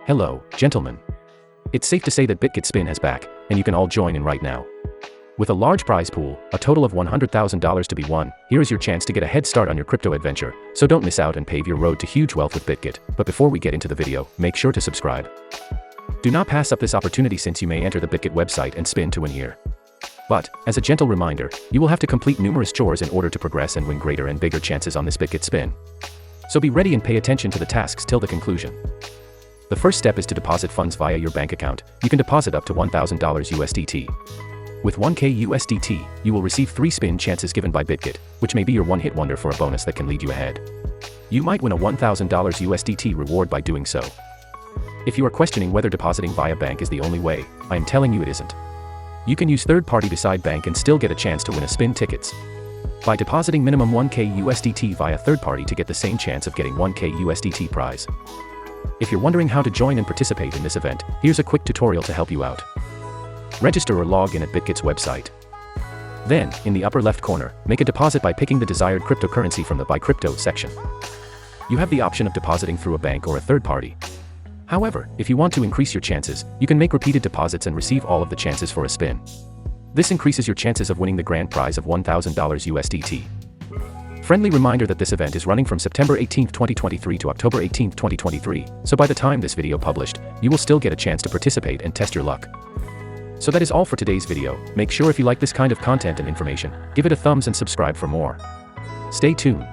Hello, gentlemen. It's safe to say that BITGET-in has back, and you can all join in right now. With a large prize pool, a total of $100,000 to be won, here is your chance to get a head start on your crypto adventure, so don't miss out and pave your road to huge wealth with BITGET. But before we get into the video, make sure to subscribe. Do not pass up this opportunity since you may enter the BITGET website and spin to win here. But, as a gentle reminder, you will have to complete numerous chores in order to progress and win greater and bigger chances on this BITGET spin. So be ready and pay attention to the tasks till the conclusion. The first step is to deposit funds via your bank account. You can deposit up to $1,000 USDT. With 1K USDT, you will receive 3 spin chances given by BITGET, which may be your one-hit wonder for a bonus that can lead you ahead. You might win a $1,000 USDT reward by doing so. If you are questioning whether depositing via bank is the only way, I am telling you it isn't. You can use third-party beside bank and still get a chance to win a spin tickets. By depositing minimum 1K USDT via third party to get the same chance of getting 1K USDT prize. If you're wondering how to join and participate in this event, here's a quick tutorial to help you out. Register or log in at BITGET's website. Then, in the upper left corner, make a deposit by picking the desired cryptocurrency from the Buy Crypto section. You have the option of depositing through a bank or a third party. However, if you want to increase your chances, you can make repeated deposits and receive all of the chances for a spin. This increases your chances of winning the grand prize of $1,000 USDT. Friendly reminder that this event is running from September 18, 2023 to October 18, 2023, so by the time this video published, you will still get a chance to participate and test your luck. So that is all for today's video. Make sure if you like this kind of content and information, give it a thumbs and subscribe for more. Stay tuned.